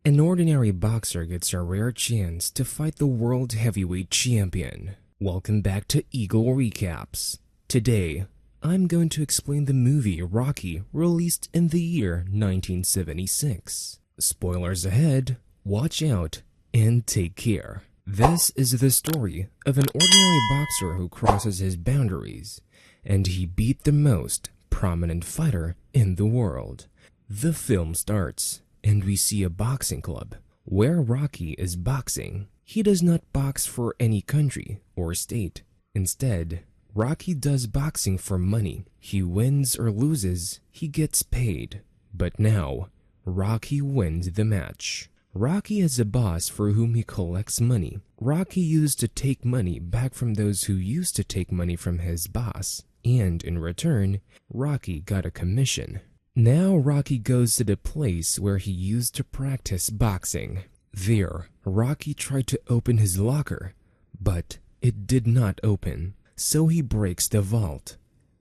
An ordinary boxer gets a rare chance to fight the world heavyweight champion. Welcome back to Eagle Recaps. Today, I'm going to explain the movie Rocky, released in the year 1976. Spoilers ahead, watch out, and take care. This is the story of an ordinary boxer who crosses his boundaries, and he beat the most prominent fighter in the world. The film starts, and we see a boxing club where Rocky is boxing. He does not box for any country or state. Instead, Rocky does boxing for money. He wins or loses, he gets paid. But now, Rocky wins the match. Rocky has a boss for whom he collects money. Rocky used to take money back from those who used to take money from his boss, and in return, Rocky got a commission. Now Rocky goes to the place where he used to practice boxing. There, Rocky tried to open his locker, but it did not open, so he breaks the vault.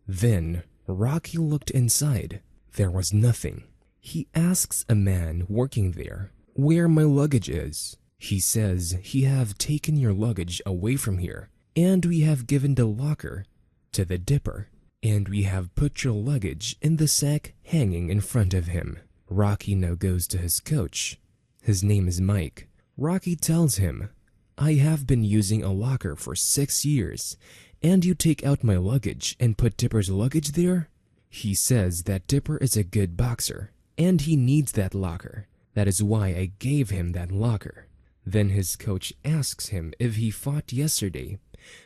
Then, Rocky looked inside. There was nothing. He asks a man working there where my luggage is. He says he have taken your luggage away from here, and we have given the locker to the Dipper, and we have put your luggage in the sack hanging in front of him. Rocky now goes to his coach. His name is Mike. Rocky tells him, I have been using a locker for 6 years, and you take out my luggage and put Dipper's luggage there? He says that Dipper is a good boxer, and he needs that locker. That is why I gave him that locker. Then his coach asks him if he fought yesterday,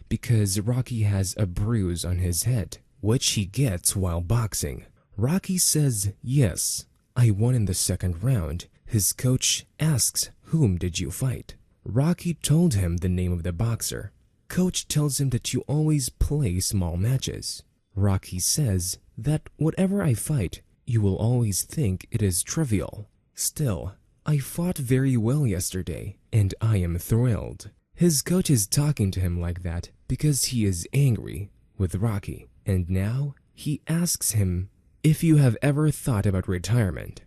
because Rocky has a bruise on his head, which he gets while boxing. Rocky says, yes, I won in the second round. His coach asks, whom did you fight? Rocky told him the name of the boxer. Coach tells him that you always play small matches. Rocky says that whatever I fight, you will always think it is trivial. Still, I fought very well yesterday, and I am thrilled. His coach is talking to him like that because he is angry with Rocky. And now he asks him if you have ever thought about retirement.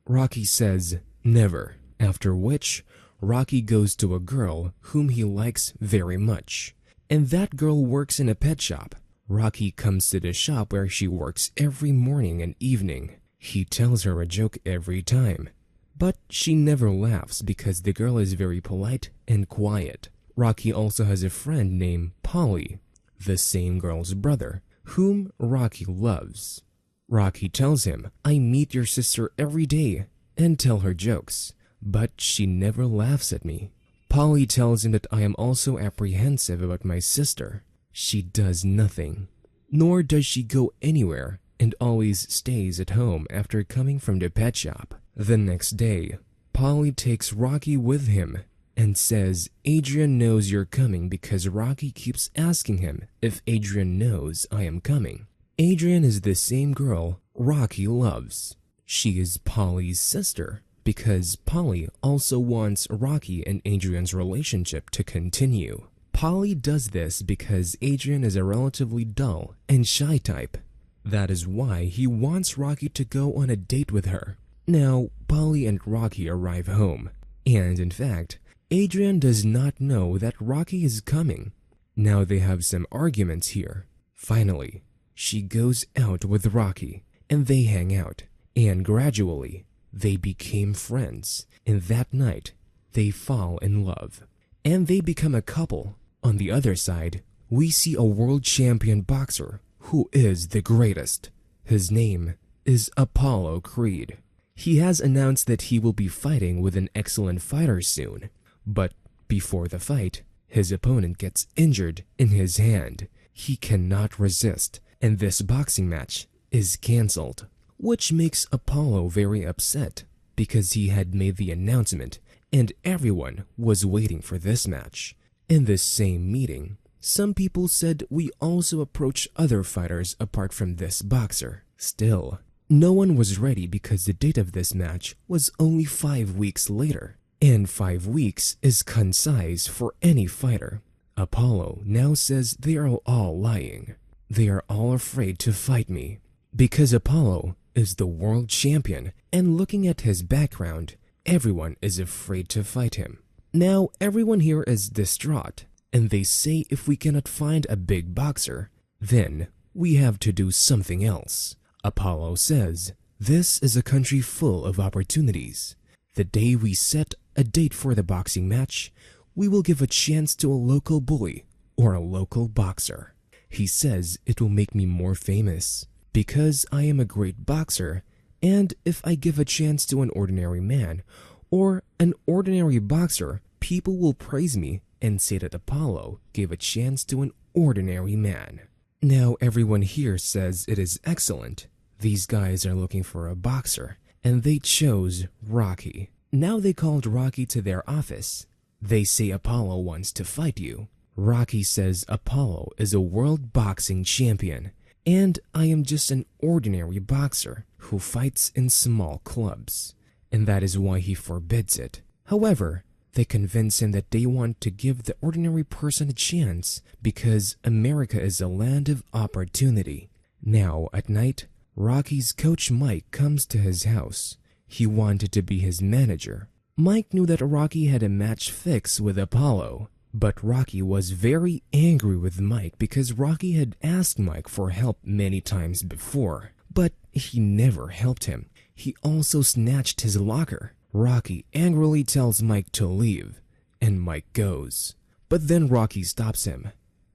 Rocky says never, after which Rocky goes to a girl whom he likes very much. And that girl works in a pet shop. Rocky comes to the shop where she works every morning and evening. He tells her a joke every time, but she never laughs because the girl is very polite and quiet. Rocky also has a friend named Polly, the same girl's brother, whom Rocky loves. Rocky tells him, I meet your sister every day and tell her jokes, but she never laughs at me. Polly tells him that I am also apprehensive about my sister. She does nothing, nor does she go anywhere, and always stays at home after coming from the pet shop. The next day, Polly takes Rocky with him and says Adrian knows you're coming because Rocky keeps asking him if Adrian knows I am coming. Adrian is the same girl Rocky loves. She is Polly's sister because Polly also wants Rocky and Adrian's relationship to continue. Polly does this because Adrian is a relatively dull and shy type. That is why he wants Rocky to go on a date with her. Now, Polly and Rocky arrive home, and in fact, Adrian does not know that Rocky is coming. Now they have some arguments here. Finally, she goes out with Rocky, and they hang out, and gradually, they became friends, and that night, they fall in love, and they become a couple. On the other side, we see a world champion boxer who is the greatest. His name is Apollo Creed. He has announced that he will be fighting with an excellent fighter soon, but before the fight, his opponent gets injured in his hand. He cannot resist, and this boxing match is cancelled, which makes Apollo very upset because he had made the announcement and everyone was waiting for this match. In this same meeting, some people said we also approach other fighters apart from this boxer. Still, no one was ready because the date of this match was only 5 weeks later, and 5 weeks is concise for any fighter. Apollo now says they are all lying. They are all afraid to fight me because Apollo is the world champion, and looking at his background, everyone is afraid to fight him. Now everyone here is distraught, and they say if we cannot find a big boxer, then we have to do something else. Apollo says, "This is a country full of opportunities. The day we set a date for the boxing match, we will give a chance to a local bully or a local boxer. He says it will make me more famous because I am a great boxer, and if I give a chance to an ordinary man or an ordinary boxer, people will praise me and say that Apollo gave a chance to an ordinary man." Now everyone here says it is excellent. These guys are looking for a boxer, and they chose Rocky. Now they called Rocky to their office. They say Apollo wants to fight you. Rocky says Apollo is a world boxing champion, and I am just an ordinary boxer who fights in small clubs, and that is why he forbids it. However, they convince him that they want to give the ordinary person a chance because America is a land of opportunity. Now, at night, Rocky's coach Mike comes to his house. He wanted to be his manager. Mike knew that Rocky had a match fixed with Apollo, but Rocky was very angry with Mike because Rocky had asked Mike for help many times before, but he never helped him. He also snatched his locker. Rocky angrily tells Mike to leave, and Mike goes. But then Rocky stops him,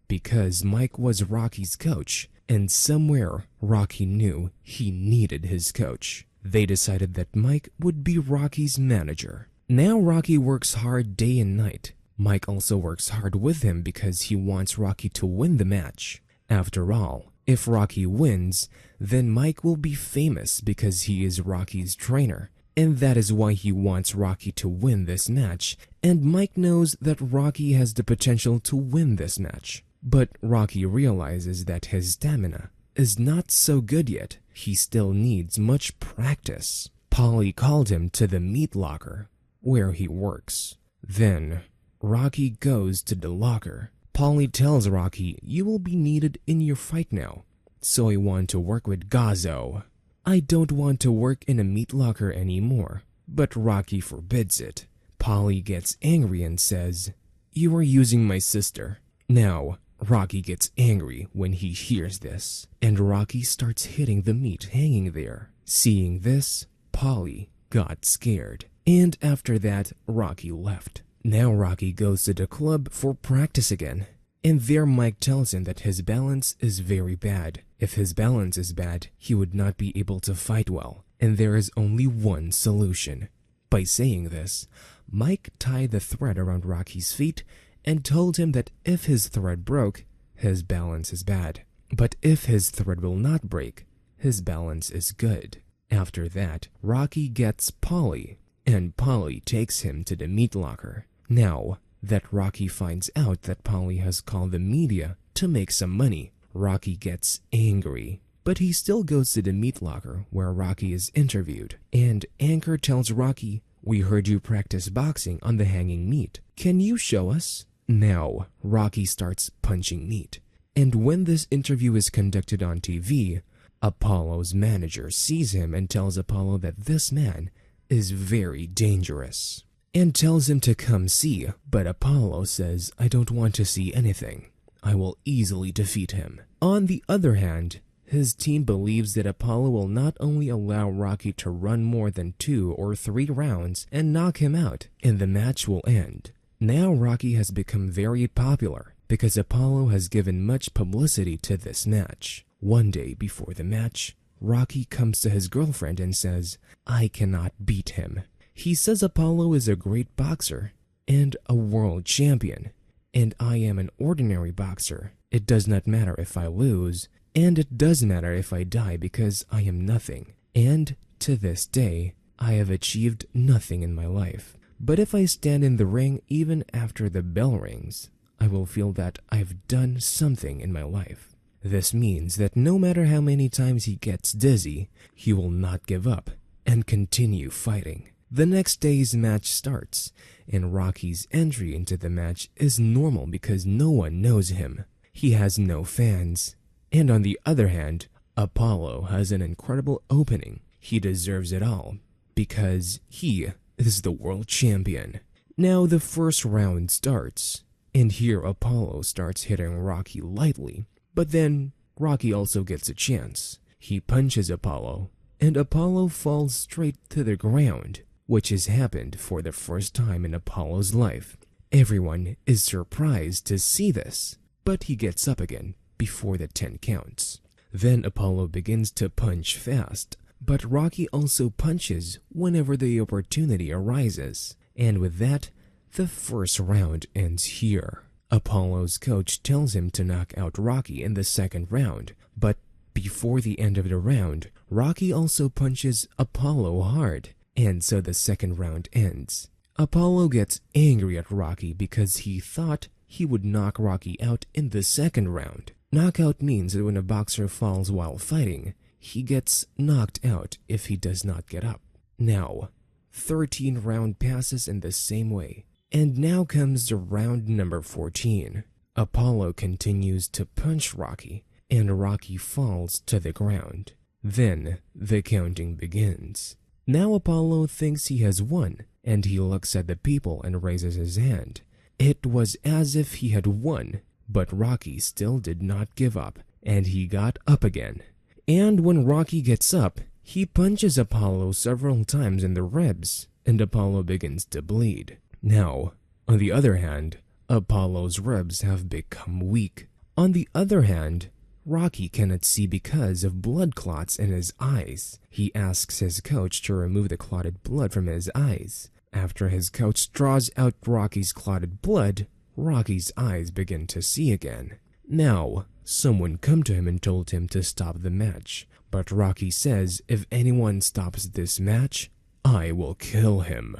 because Mike was Rocky's coach, and somewhere Rocky knew he needed his coach. They decided that Mike would be Rocky's manager. Now Rocky works hard day and night. Mike also works hard with him because he wants Rocky to win the match. After all, if Rocky wins, then Mike will be famous because he is Rocky's trainer. And that is why he wants Rocky to win this match, and Mike knows that Rocky has the potential to win this match. But Rocky realizes that his stamina is not so good yet. He still needs much practice. Polly called him to the meat locker, where he works. Then, Rocky goes to the locker. Polly tells Rocky, "You will be needed in your fight now, so I want to work with Gazzo." "I don't want to work in a meat locker anymore," but Rocky forbids it. Polly gets angry and says, "You are using my sister." Now, Rocky gets angry when he hears this, and Rocky starts hitting the meat hanging there. Seeing this, Polly got scared, and after that, Rocky left. Now Rocky goes to the club for practice again, and there Mike tells him that his balance is very bad. If his balance is bad, he would not be able to fight well, and there is only one solution. By saying this, Mike tied the thread around Rocky's feet and told him that if his thread broke, his balance is bad. But if his thread will not break, his balance is good. After that, Rocky gets Polly, and Polly takes him to the meat locker. Now that Rocky finds out that Polly has called the media to make some money, Rocky gets angry, but he still goes to the meat locker where Rocky is interviewed, and Anchor tells Rocky, "We heard you practice boxing on the hanging meat. Can you show us?" Now, Rocky starts punching meat, and when this interview is conducted on TV, Apollo's manager sees him and tells Apollo that this man is very dangerous, and tells him to come see, but Apollo says, "I don't want to see anything. I will easily defeat him." On the other hand, his team believes that Apollo will not only allow Rocky to run more than 2 or 3 rounds and knock him out, and the match will end. Now Rocky has become very popular because Apollo has given much publicity to this match. One day before the match, Rocky comes to his girlfriend and says, "I cannot beat him." He says Apollo is a great boxer and a world champion, and I am an ordinary boxer. It does not matter if I lose, and it does matter if I die because I am nothing. And to this day, I have achieved nothing in my life. But if I stand in the ring even after the bell rings, I will feel that I've done something in my life. This means that no matter how many times he gets dizzy, he will not give up and continue fighting. The next day's match starts, and Rocky's entry into the match is normal because no one knows him. He has no fans. And on the other hand, Apollo has an incredible opening. He deserves it all because he is the world champion. Now the first round starts, and here Apollo starts hitting Rocky lightly, but then Rocky also gets a chance. He punches Apollo, and Apollo falls straight to the ground, which has happened for the first time in Apollo's life. Everyone is surprised to see this, but he gets up again before the 10 counts. Then Apollo begins to punch fast, but Rocky also punches whenever the opportunity arises. And with that, the first round ends here. Apollo's coach tells him to knock out Rocky in the second round, but before the end of the round, Rocky also punches Apollo hard, and so the second round ends. Apollo gets angry at Rocky because he thought he would knock Rocky out in the second round. Knockout means that when a boxer falls while fighting, he gets knocked out if he does not get up. Now, 13 round passes in the same way. And now comes the round number 14. Apollo continues to punch Rocky, and Rocky falls to the ground. Then the counting begins. Now Apollo thinks he has won, and he looks at the people and raises his hand. It was as if he had won, but Rocky still did not give up, and he got up again. And when Rocky gets up, he punches Apollo several times in the ribs, and Apollo begins to bleed. Now, on the other hand, Apollo's ribs have become weak. On the other hand, Rocky cannot see because of blood clots in his eyes. He asks his coach to remove the clotted blood from his eyes. After his coach draws out Rocky's clotted blood, Rocky's eyes begin to see again. Now, someone come to him and told him to stop the match, but Rocky says if anyone stops this match, I will kill him.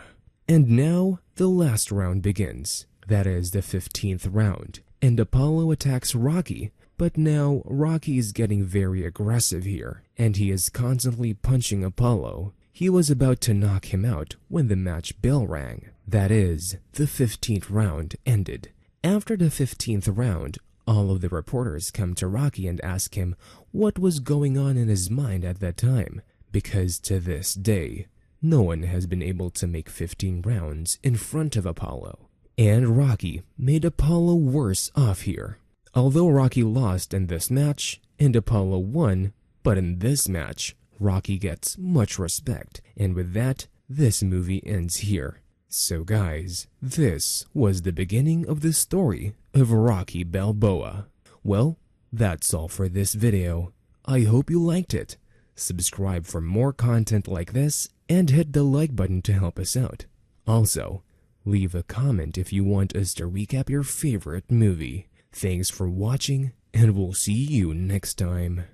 And now, the last round begins. That is the 15th round, and Apollo attacks Rocky. But now, Rocky is getting very aggressive here, and he is constantly punching Apollo. He was about to knock him out when the match bell rang. That is, the 15th round ended. After the 15th round, all of the reporters come to Rocky and ask him what was going on in his mind at that time, because to this day, no one has been able to make 15 rounds in front of Apollo. And Rocky made Apollo worse off here. Although Rocky lost in this match, and Apollo won, but in this match, Rocky gets much respect, and with that, this movie ends here. So guys, this was the beginning of the story of Rocky Balboa. Well, that's all for this video. I hope you liked it. Subscribe for more content like this, and hit the like button to help us out. Also, leave a comment if you want us to recap your favorite movie. Thanks for watching, and we'll see you next time.